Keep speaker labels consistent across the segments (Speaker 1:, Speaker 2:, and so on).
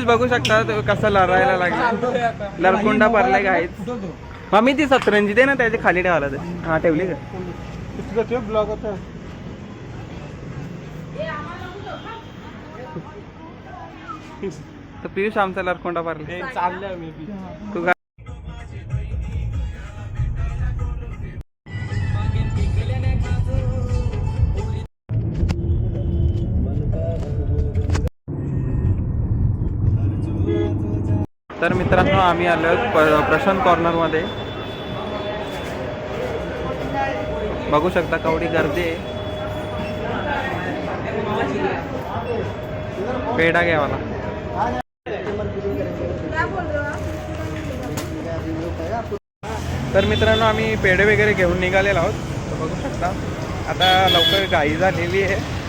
Speaker 1: पियुष बघू शकता कसं लढायला लागला, लरकुंडा पडलाय गाईच. मम्मी ती सतरंजी दे ना त्याच्या खाली ठेवायला ते. हा ठेवली का ब्लॉग होता. तर पियुष आमचा लरकोंडा भरला चाललंय मी तू. तर मित्रांनो आम्ही आलो प्रशांत कॉर्नरमध्ये. बघू शकता केवढी गर्दी आहे. पेढा घ्यावाला. तर मित्रांनो आम्ही पेढे वगैरे घेऊन निघालेलो आहोत. तर बघू शकता आता लवकर घाई झालेली आहे.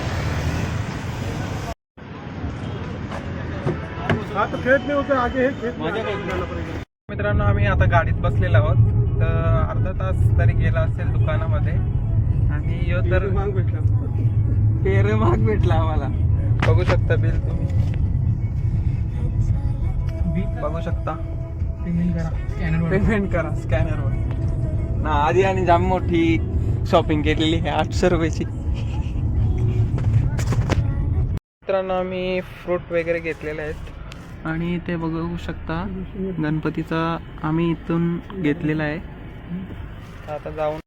Speaker 1: मित्रांनो आम्ही आता गाडीत बसलेलो आहोत. तर अर्धा तास तरी गेला असेल दुकानामध्ये. आणि यो तर पेढे महाग भेटला आम्हाला. बघू शकता बिल तुम्ही बघू शकता. पेमेंट करा स्कॅनरवर ना. आधी आणि जाम मोठी शॉपिंग केलेली आहे 800 रुपयाची. मित्रांनो आम्ही फ्रूट वगैरे घेतलेले आहेत आणि ते बघू शकता गणपतीचा आम्ही इथून घेतलेला आहे. आता जाऊन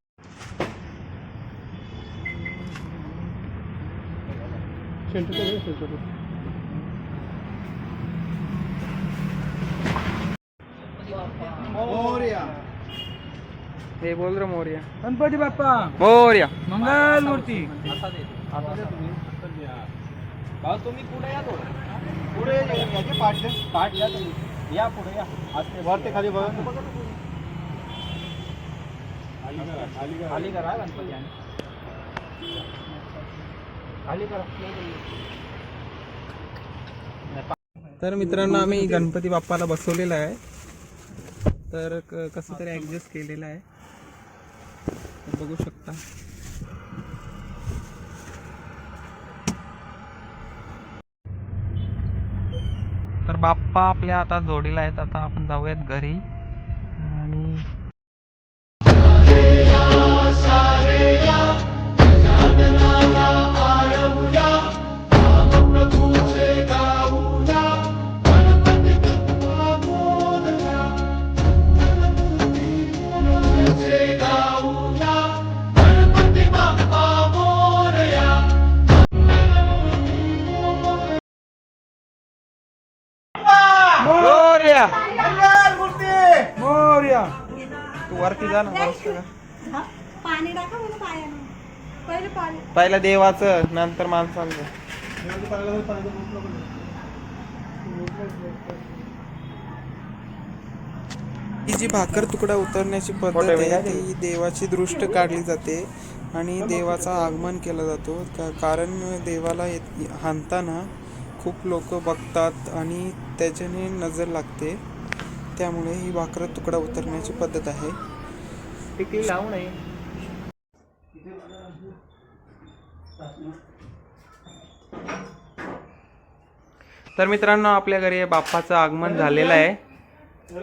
Speaker 1: हे बोल रे मोर्या. गणपती बाप्पा मोर्या. मंगल मूर्ती. तुम्ही पुढे या. पुढे याचे पाठ या तुम्ही. या पुढे या. असते वरते खाली बघा. खाली करा गणपती खाली करा. तर मित्रांनो आम्ही गणपती बाप्पाला बसवलेला आहे. तर कसं तरी ॲडजस्ट केलेलं आहे. बघू शकता. तर बाप्पा आपल्या आता जोडीला आहेत. आता आपण जाऊयात घरी. आणि मोर्या तू वरती जा ना.
Speaker 2: पाणी टाका मला पायानं. पहिले पाणी.
Speaker 1: पहिला देवाचं नंतर माणसांचं. ही जी भाकर तुकडा उतरण्याची पद्धत आहे ती देवाची दृष्ट काढली जाते आणि देवाचा आगमन केला जातो. कारण देवाला हाणताना खूप लोक बघतात आणि त्याच्याने नजर लागते. त्यामुळे ही भाकर तुकडा उतरण्याची पद्धत आहे. टिकली लावू नये. तर मित्रांनो आपल्या घरी बाप्पाचं आगमन झालेलं आहे.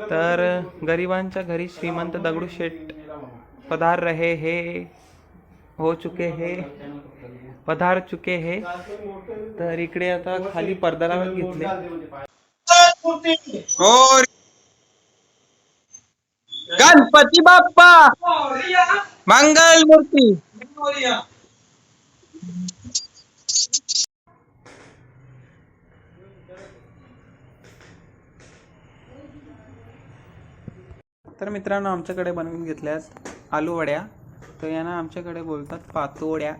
Speaker 1: तर गरिबांच्या घरी श्रीमंत दगडूशेठ पधार रहे हे हो चुके हे पधार चुके हे. तर इकडे आता खाली पडदा लावून घेतले. गणपती बाप्पा मंगल मूर्ती. तर मित्रांनो आमच्याकडे बनवून घेतल्यात आलू वड्या. तर यांना आमच्याकडे बोलतात पातोड्या.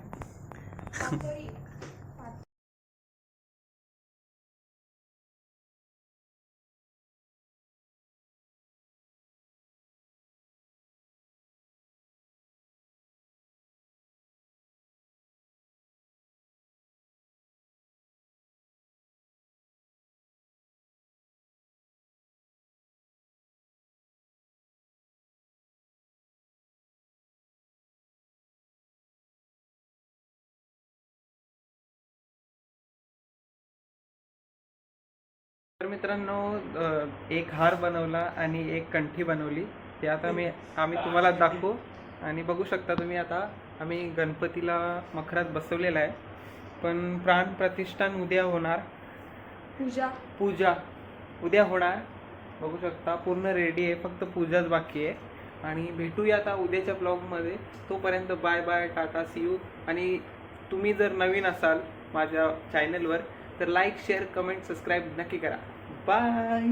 Speaker 1: तर मित्रांनो एक हार बनवला आणि एक कंठी बनवली. ते आता आम्ही तुम्हाला दाखवू. आणि बघू शकता तुम्ही आता आम्ही गणपतीला मखरात बसवलेला आहे. पण प्राण प्रतिष्ठान उद्या होणार. पूजा उद्या होणार. बघू शकता पूर्ण रेडी आहे, फक्त पूजाच बाकी आहे. आणि भेटूया आता उद्याच्या ब्लॉगमध्ये. तोपर्यंत bye bye, tata, see you. आणि तुम्ही जर नवीन असाल माझ्या चॅनलवर तर लाईक, शेअर, कमेंट, सबस्क्राईब नक्की करा. बाय.